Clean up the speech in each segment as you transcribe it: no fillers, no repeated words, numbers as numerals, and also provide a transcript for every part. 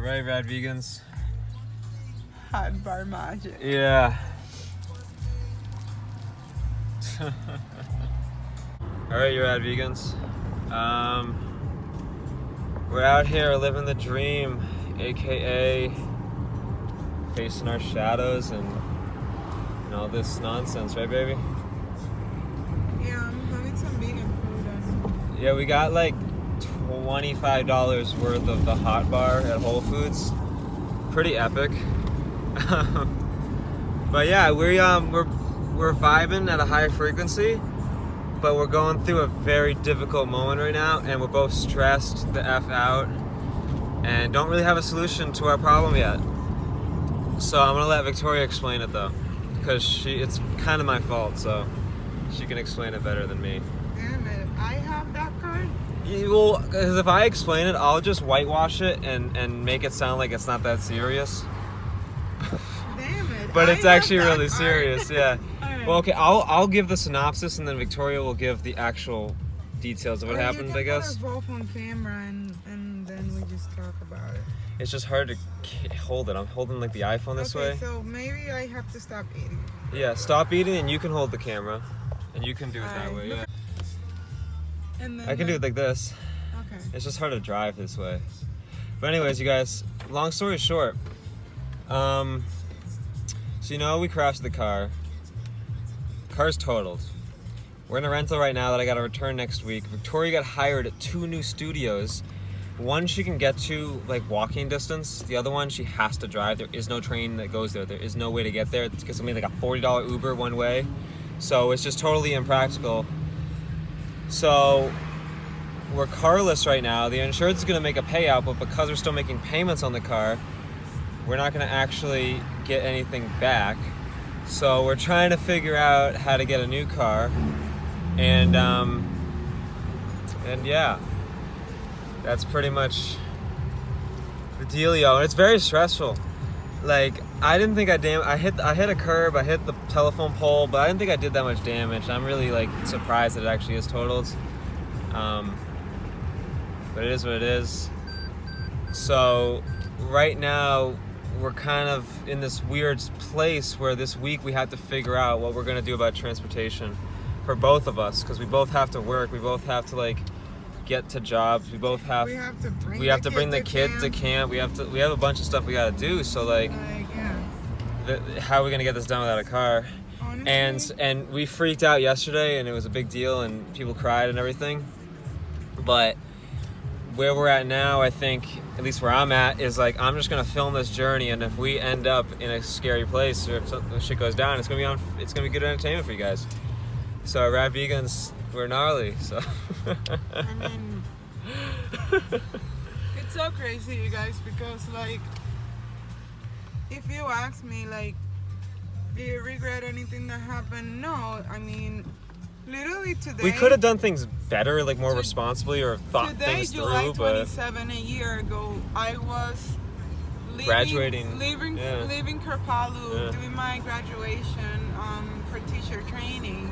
Alright, Rad Vegans. Hot bar magic. Yeah. Alright, you Rad Vegans. We're out here living the dream, aka facing our shadows and all this nonsense, right, baby? Yeah, I'm having some vegan food. Yeah, we got like $25 worth of the hot bar at Whole Foods. Pretty epic. But yeah, we're vibing at a high frequency, but we're going through a very difficult moment right now, and we're both stressed the F out and don't really have a solution to our problem yet. So I'm gonna let Victoria explain it though, because it's kind of my fault, so she can explain it better than me. Damn it, I have that card? Well, because if I explain it, I'll just whitewash it and make it sound like it's not that serious. Damn it. But it's actually really card. serious, yeah. Alright. Well, okay, I'll give the synopsis, and then Victoria will give the actual details of what Or happened, you can I guess. put us both on camera and then we just talk about it. It's just hard to hold it. I'm holding like the iPhone this Okay, way. so maybe I have to stop eating. Yeah, stop eating and you can hold the camera. And you can do it that Alright, way, look yeah. And then I can do it like this. Okay. It's just hard to drive this way. But anyways, you guys, long story short. So we crashed the car. Car's totaled. We're in a rental right now that I gotta return next week. Victoria got hired at 2 new studios. One she can get to like walking distance. The other one she has to drive. There is no train that goes there. There is no way to get there. It's gonna be like a $40 Uber one way. So it's just totally impractical. So we're carless right now. The insurance is gonna make a payout, but because we're still making payments on the car, we're not gonna actually get anything back. So we're trying to figure out how to get a new car. And yeah, that's pretty much the dealio. And it's very stressful. Like, I didn't think I hit a curb, I hit the telephone pole, but I didn't think I did that much damage. I'm really like surprised that it actually is totaled. But it is what it is. So right now we're kind of in this weird place where this week we have to figure out what we're gonna do about transportation for both of us, because we both have to work, we both have to like get to jobs, we have to bring the kid to camp, we have a bunch of stuff we gotta do. So like yeah. how are we gonna get this done without a car? Honestly, And we freaked out yesterday, and it was a big deal, and people cried and everything. But where we're at now, I think, at least where I'm at, is like I'm just gonna film this journey, and if we end up in a scary place or if shit goes down, it's gonna be good entertainment for you guys. So Rad Vegans, we're gnarly. So. I mean, it's so crazy, you guys, because like, if you ask me, like, do you regret anything that happened? No, I mean, literally today. We could have done things better, like more responsibly, or thought Today, things July through, but 27, a year ago, I was graduating, leaving Kerpalu, doing my graduation for teacher training.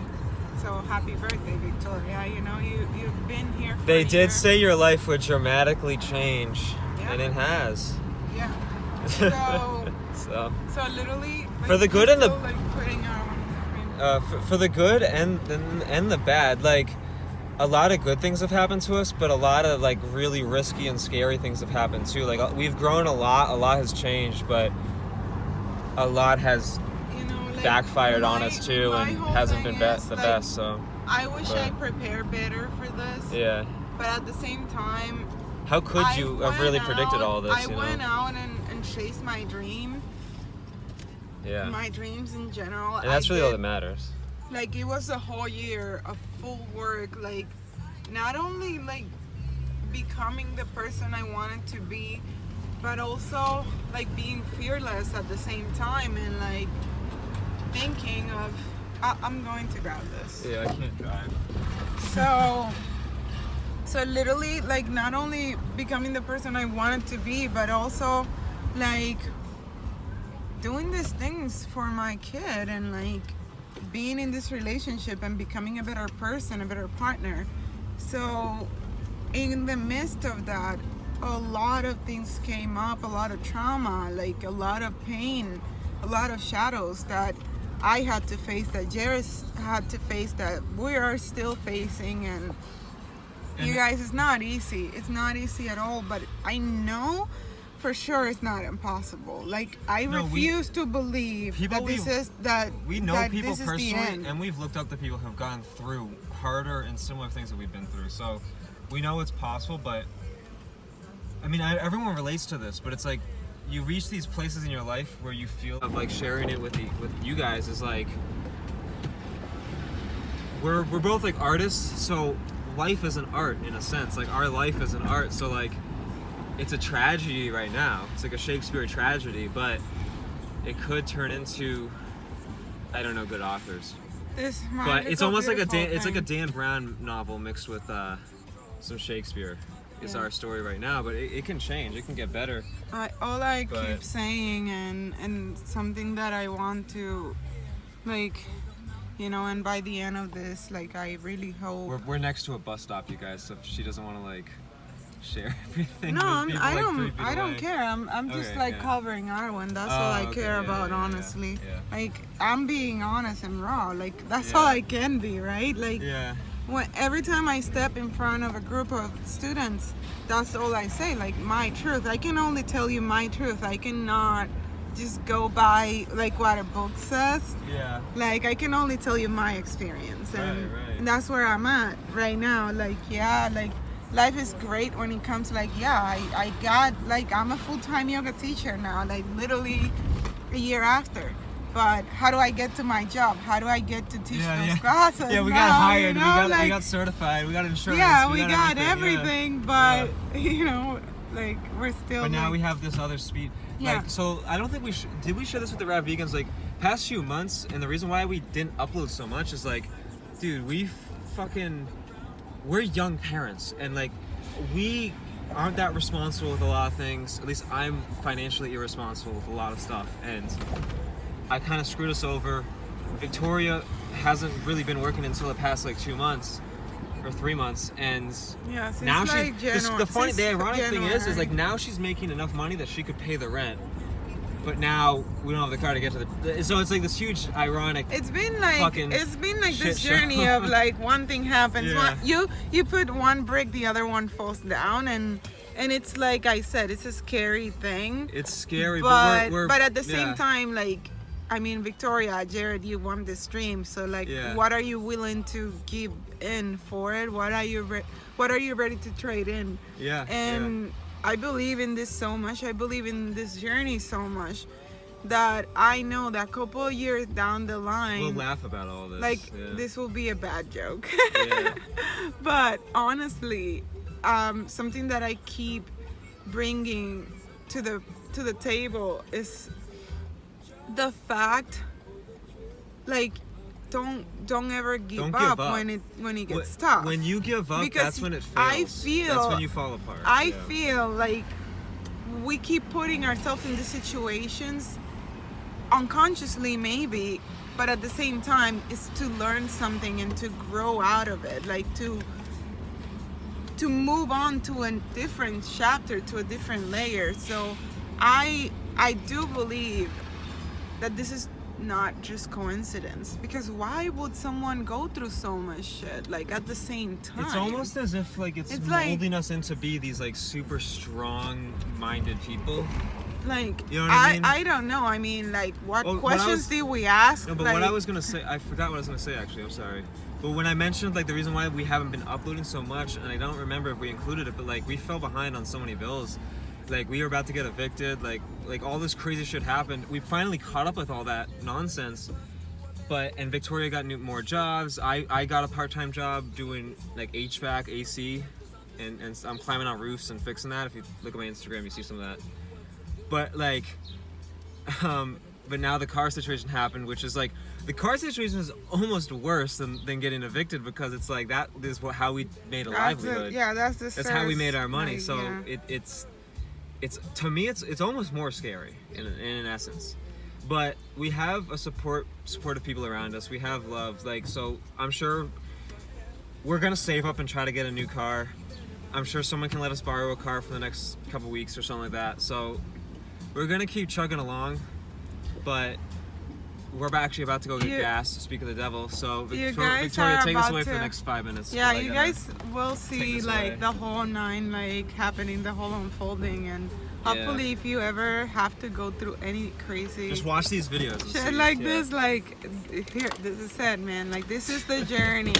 So happy birthday, Victoria. You know, you've been here for They a did year. say your life would dramatically change, Yeah. and it has. Yeah. So literally, like, For the good and the- still, like, putting our For the good and the bad, like a lot of good things have happened to us, but a lot of like really risky and scary things have happened too. Like we've grown a lot has changed, but a lot has like, backfired on us too, my and whole hasn't thing been is, the like, best. So I wish but- I prepared better for this. yeah, But at the same time, how could you have really predicted all this? I went out and chased my dream. Yeah, My dreams in general. and that's really all that matters. Like, it was a whole year of full work, like not only like becoming the person I wanted to be, but also like being fearless at the same time, and like thinking of I'm going to grab this. Yeah, I can't drive. So literally, like, not only becoming the person I wanted to be, but also like doing these things for my kid, and like being in this relationship and becoming a better person, a better partner. So in the midst of that, a lot of things came up, a lot of trauma, like a lot of pain, a lot of shadows that I had to face, that Jared had to face, that we are still facing. And you guys, it's not easy. It's not easy at all, but I know for sure it's not impossible. Like, I refuse to believe that this is that we know that people this is the personally, end. and we've looked up to people who've gone through harder and similar things that we've been through. So we know it's possible, but I mean, everyone relates to this. But it's like you reach these places in your life where you feel of like sharing it with you guys is like we're both like artists, so life is an art in a sense. Like our life is an art, so like it's a tragedy right now. It's like a Shakespeare tragedy, but it could turn into, I don't know, good authors. But it's almost like it's like a Dan Brown novel mixed with some Shakespeare. Is our story right now, but it can change. It can get better. All I keep saying, and something that I want to, like, you know, and by the end of this, like, I really hope. We're next to a bus stop, you guys. So if she doesn't want to like share everything. No, with people, I don't care. I'm just covering our one. That's all I care about, honestly. Yeah. Like, I'm being honest and raw. Like, that's all I can be, right? Like, every time I step in front of a group of students, that's all I say. Like, my truth. I can only tell you my truth. I cannot just go by like what a book says. Yeah. Like, I can only tell you my experience, and right. that's where I'm at right now. Like, like. Life is great when it comes like, I got, like, I'm a full-time yoga teacher now, like literally a year after. But how do I get to my job? How do I get to teach those classes? Yeah, we now, got hired, you know? we got certified, we got insurance. Yeah, we got everything, but, you know, like, we're still. But now we have this other speed. Yeah. Like, so I don't think did we share this with the Rad Vegans? Like, past few months, and the reason why we didn't upload so much is like, dude, we're young parents, and like we aren't that responsible with a lot of things. At least I'm financially irresponsible with a lot of stuff, and I kind of screwed us over. Victoria hasn't really been working until the past like 2 months or 3 months, and now the ironic thing is like now she's making enough money that she could pay the rent. But now we don't have the car to get to so it's like this huge ironic. It's been like this journey of like one thing happens. You put one brick, the other one falls down, and it's like I said, it's a scary thing. It's scary, but at the same time, like, I mean, Victoria, Jared, you want this dream, so like, what are you willing to give in for it? What are you ready to trade in? I believe in this so much. I believe in this journey so much that I know that a couple of years down the line, we'll laugh about all this. Like, this will be a bad joke. But honestly, something that I keep bringing to the table is the fact, like, don't ever give up when it gets tough. When you give up, because that's when it fails. That's when you fall apart. I feel like we keep putting ourselves in these situations unconsciously, maybe, but at the same time, it's to learn something and to grow out of it, like to move on to a different chapter, to a different layer. So I do believe that this is not just coincidence, because why would someone go through so much shit like at the same time? It's almost as if like it's molding us into be these like super strong minded people. Like, you know what I mean? I don't know. I mean, like, what questions did we ask? No, but like, what I was gonna say, I forgot what I was gonna say actually. I'm sorry. But when I mentioned like the reason why we haven't been uploading so much, and I don't remember if we included it, but like we fell behind on so many bills. Like, we were about to get evicted, like all this crazy shit happened. We finally caught up with all that nonsense, and Victoria got more jobs. I got a part-time job doing like HVAC, AC, and I'm climbing on roofs and fixing that. If you look at my Instagram, you see some of that. But like, but now the car situation happened, which is like, the car situation is almost worse than getting evicted, because it's like that is how we made a livelihood. That's how we made our money. So it's to me it's almost more scary in essence, but we have a supportive people around us. We have love, like, so I'm sure we're gonna save up and try to get a new car. I'm sure someone can let us borrow a car for the next couple weeks or something like that. So we're gonna keep chugging along, but we're actually about to go get gas. Speak of the devil. So Victoria, take us away for the next 5 minutes. Yeah, you guys will see like the whole nine like happening, the whole unfolding, and hopefully if you ever have to go through any crazy just watch these videos. Shit like this, like here, this is it, man. Like this is the journey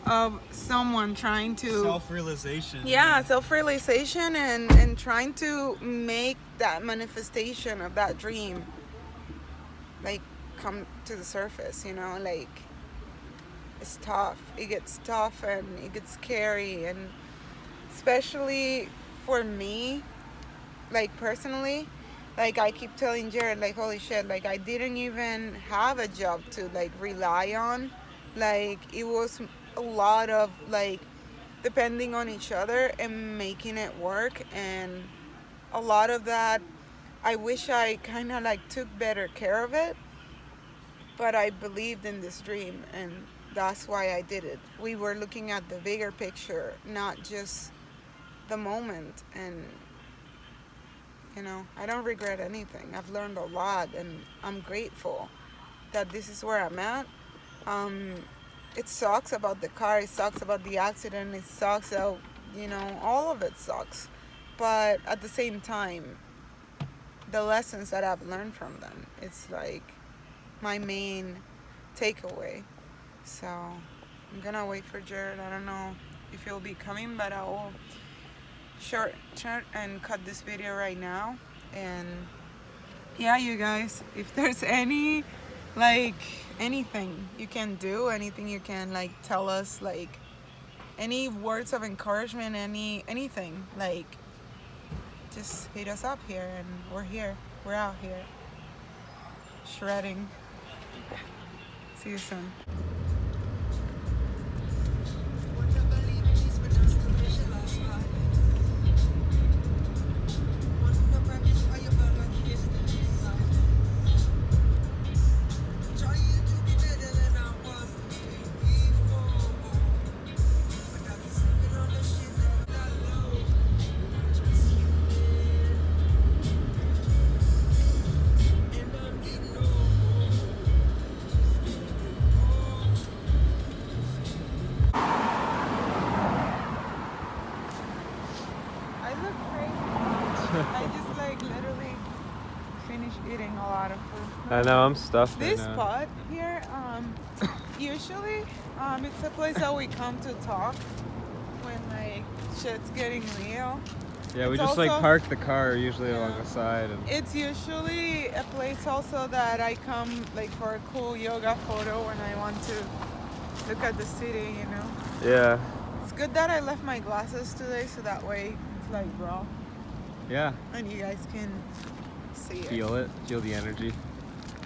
of someone trying to self-realization. Yeah, self-realization and trying to make that manifestation of that dream like come to the surface, you know, like it's tough. It gets tough and it gets scary, and especially for me, like personally, like I keep telling Jared, like holy shit, like I didn't even have a job to like rely on. Like it was a lot of like depending on each other and making it work, and a lot of that I wish I kind of like took better care of it, but I believed in this dream and that's why I did it. We were looking at the bigger picture, not just the moment, and you know, I don't regret anything. I've learned a lot and I'm grateful that this is where I'm at. It sucks about the car, it sucks about the accident, it sucks out, you know, all of it sucks. But at the same time, the lessons that I've learned from them, it's like my main takeaway. So I'm gonna wait for Jared. I don't know if he'll be coming, but I will short and cut this video right now. And yeah, you guys, if there's any like anything you can do, anything you can like tell us, like any words of encouragement, anything, like just hit us up here, and we're out here shredding. See you soon. I just like literally finished eating a lot of food. I know, I'm stuffed. This spot here, usually, it's a place that we come to talk when like shit's getting real. Yeah, we it's just also, like park the car usually along the side. And it's usually a place also that I come like for a cool yoga photo when I want to look at the city, you know. Yeah. It's good that I left my glasses today, so that way it's like raw. Yeah. And you guys can see Feel it. Feel the energy.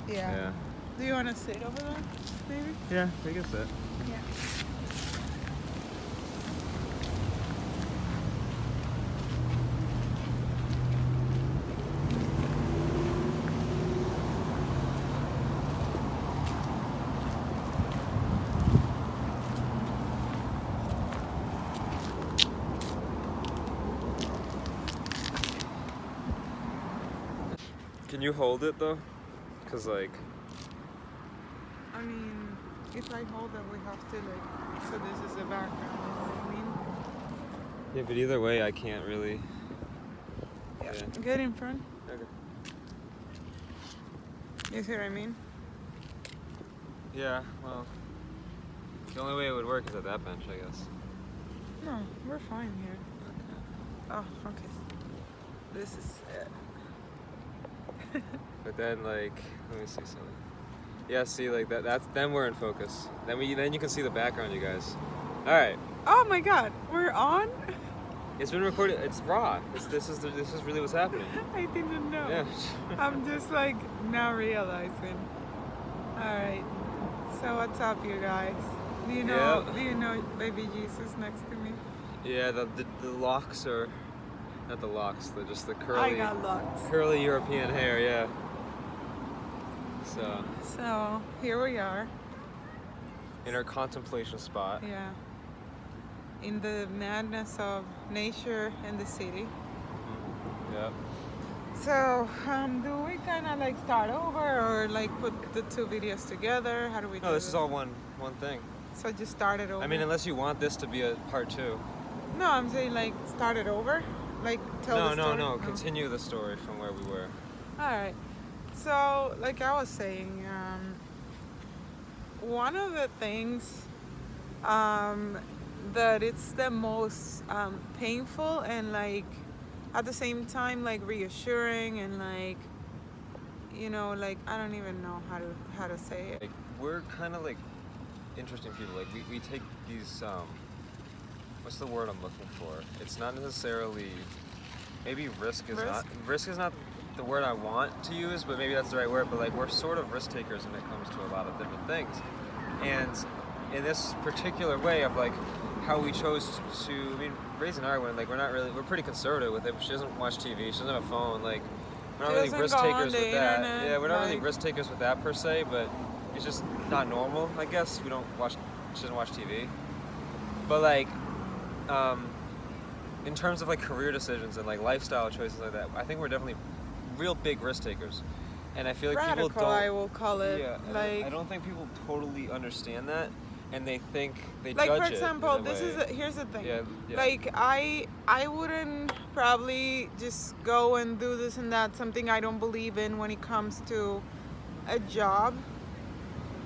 Yeah. Do you want to sit over there, maybe? Yeah, take a sit. Yeah. Can you hold it though? Cause like. I mean, if I hold it, we have to like. So this is the background. You know what I mean? Yeah, but either way, I can't really. Yeah. Get in front. Okay. You see what I mean? Yeah. Well, the only way it would work is at that bench, I guess. No, we're fine here. Oh, okay. This is it. But then, like, let me see something. Yeah, see, like that's then we're in focus. Then you can see the background, you guys. All right. Oh my God, we're on. It's been recorded. It's raw. This is really what's happening. I didn't know. Yeah. I'm just like now realizing. All right. So what's up, you guys? Do you know? Yeah. Do you know Baby Jesus next to me? Yeah. The locks are. Not the locks, they're just the curly, I got locks. curly European hair, yeah. So here we are. in our contemplation spot. Yeah. in the madness of nature and the city. Yeah. So, do we kind of like start over or like put the two videos together? How do we do No, this is all one thing. So just start it over? I mean, unless you want this to be a part 2. No, I'm saying like start it over? Like tell the story? No. Continue the story from where we were. Alright. So, like I was saying, one of the things that it's the most painful and like at the same time like reassuring and like, you know, like I don't even know how to say it. Like, we're kind of like interesting people. Like we take these what's the word I'm looking for? It's not necessarily, maybe risk is not the word I want to use, but maybe that's the right word. But like we're sort of risk takers when it comes to a lot of different things. And in this particular way of like how we chose to, I mean, raising our one, like we're pretty conservative with it. She doesn't watch TV. She doesn't have a phone. Like we're not really risk takers with that. Internet, Yeah, we're not really risk takers with that per se, but it's just not normal, I guess. She doesn't watch TV. But like, in terms of like career decisions and like lifestyle choices like that, I think we're definitely real big risk takers. And I feel like Radical, people don't. I will call it. Yeah, like I don't think people totally understand that, and they think they like judge for it example, in a way. here's the thing. Yeah. Like I wouldn't probably just go and do this and that, something I don't believe in when it comes to a job.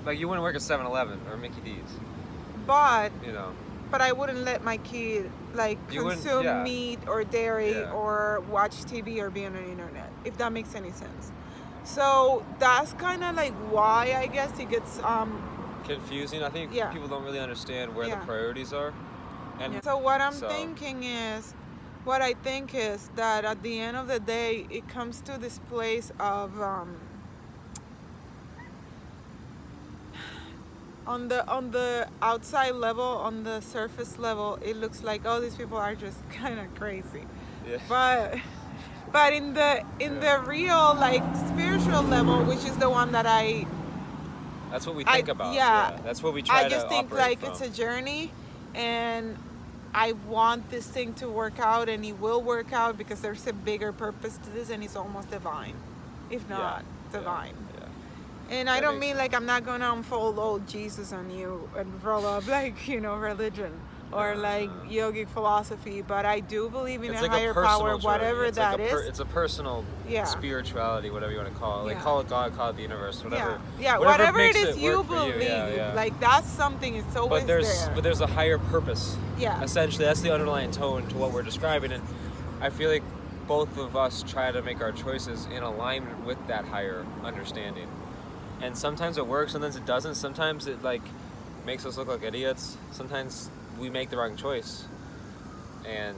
Like you wouldn't work at 7-Eleven or Mickey D's, But you know. but I wouldn't let my kid like consume meat or dairy or watch TV or be on the internet, if that makes any sense. So that's kind of like why I guess it gets confusing. I think people don't really understand where the priorities are. And so what I think is that at the end of the day, it comes to this place of on the outside level, on the surface level, it looks like, oh, these people are just kind of crazy. Yeah. But in the real like spiritual level, which is the one that that's what we think about. Yeah, that's what we try to I just think like from. It's a journey, and I want this thing to work out, and it will work out because there's a bigger purpose to this, and it's almost divine, if not divine. And I don't mean like I'm not gonna unfold old Jesus on you and roll up like, you know, religion or like yogic philosophy, but I do believe in a higher power, whatever that is. It's a personal spirituality, whatever you want to call it. Like call it God, call it the universe, whatever. Yeah, whatever it is you believe. Like that's something. It's always there. But there's a higher purpose. Yeah. Essentially, that's the underlying tone to what we're describing, and I feel like both of us try to make our choices in alignment with that higher understanding. And sometimes it works, sometimes it doesn't. Sometimes it like makes us look like idiots. Sometimes we make the wrong choice, and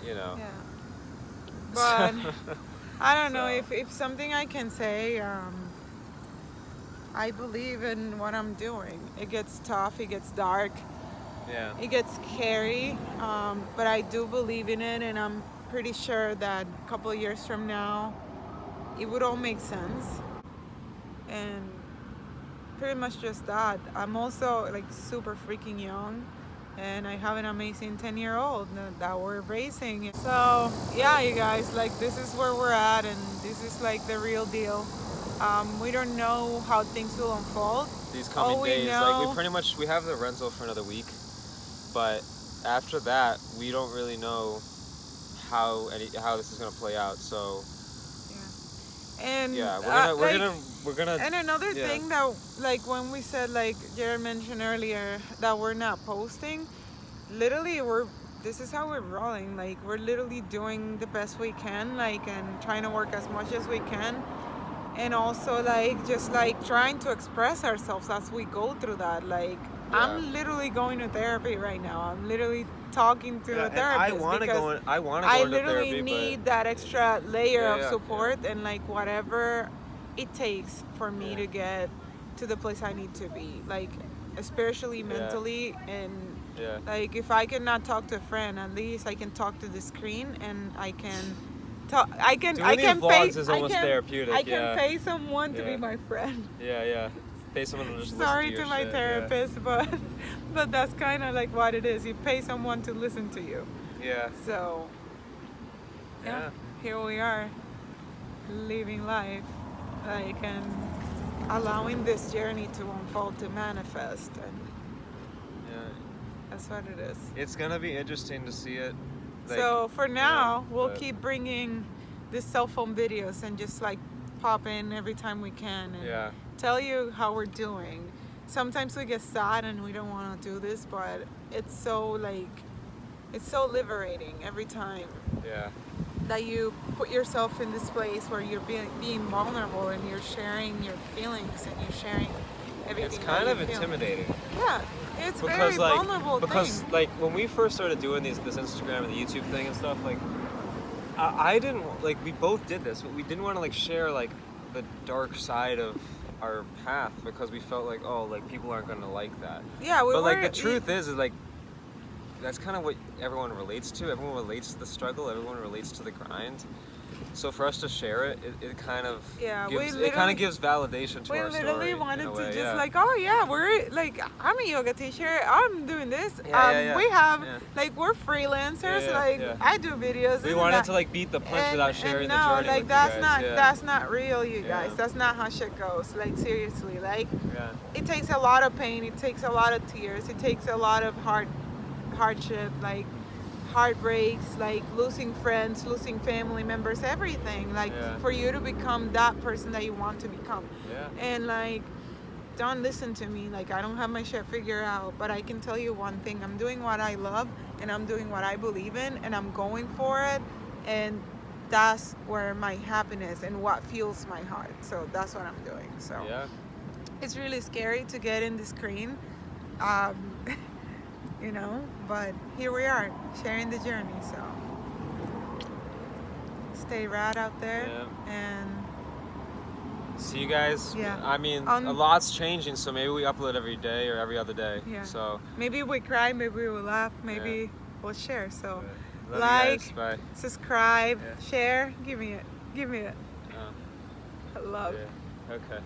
you know. Yeah. But I don't know if something I can say. I believe in what I'm doing. It gets tough. It gets dark. Yeah. It gets scary. But I do believe in it, and I'm pretty sure that a couple of years from now, it would all make sense. And pretty much just that. I'm also like super freaking young, and I have an amazing 10-year-old that we're raising. So yeah, you guys, like this is where we're at, and this is like the real deal. We don't know how things will unfold. These coming days, like we have the rental for another week, but after that, we don't really know how this is gonna play out. So. And we're gonna. And another thing that, like, when we said, like Jared mentioned earlier, that we're not posting, literally this is how we're rolling. Like, we're literally doing the best we can, like, and trying to work as much as we can, and also like just like trying to express ourselves as we go through that. Like, I'm literally going to therapy right now. I'm literally talking to a therapist I want to go into therapy. I literally need that extra layer of support and like whatever it takes for me to get to the place I need to be, like spiritually, mentally, and like if I cannot talk to a friend, at least I can talk to the screen, and I can talk. Doing these vlogs is almost therapeutic. I can pay someone to be my friend. Yeah. pay someone to just Sorry listen to to your my shit, therapist, but that's kind of like what it is. You pay someone to listen to you. Yeah. So yeah, here we are, living life, like, and allowing this journey to unfold, to manifest, and Yeah. that's what it is. It's gonna be interesting to see it. Like, So for now, we'll but- keep bringing these cell phone videos and just like pop in every time we can and Yeah. tell you how we're doing. Sometimes we get sad and we don't want to do this, but it's so liberating every time Yeah. that you put yourself in this place where you're being vulnerable and you're sharing your feelings and you're sharing everything. It's that kind of you feel. intimidating. Yeah, it's very Because like, vulnerable because thing. like when we first started doing this Instagram and the YouTube thing and stuff, like I didn't like, we both did this, but we didn't want to like share like the dark side of our path because we felt like, oh, like people aren't gonna like that. Yeah, we But like were- the truth is like that's kind of what everyone relates to. Everyone relates to the struggle. Everyone relates to the grind. So for us to share it, it kind of Yeah, we gives, it literally- kind of gives validation to We our literally story. wanted in a to way, just yeah. like, oh yeah, we're like, I'm a yoga teacher. I'm doing this. Yeah. We have Yeah. like, we're freelancers. Yeah, like yeah. I do videos. We and wanted that. to like beat the punch without sharing and the no, journey like with that's you guys. not yeah. that's not real, you guys. Yeah. That's not how shit goes. Like seriously, like Yeah. it takes a lot of pain. It takes a lot of tears. It takes a lot of hardship, like heartbreaks, like losing friends, losing family members, everything. Like Yeah. for you to become that person that you want to become. Yeah. And like, don't listen to me. Like I don't have my shit figured out, but I can tell you one thing: I'm doing what I love, and I'm doing what I believe in, and I'm going for it, and that's where my happiness and what fuels my heart. So that's what I'm doing. So Yeah. it's really scary to get in the screen, you know, but here we are sharing the journey. So stay rad out there, Yeah. and See you guys. Yeah. I mean, On- a lot's changing, so maybe we upload every day or every other day. Yeah. So. maybe we cry, maybe we laugh, maybe we'll share. So Love like, you guys. Bye. subscribe, Yeah. share, give me it Oh, love. yeah. Okay.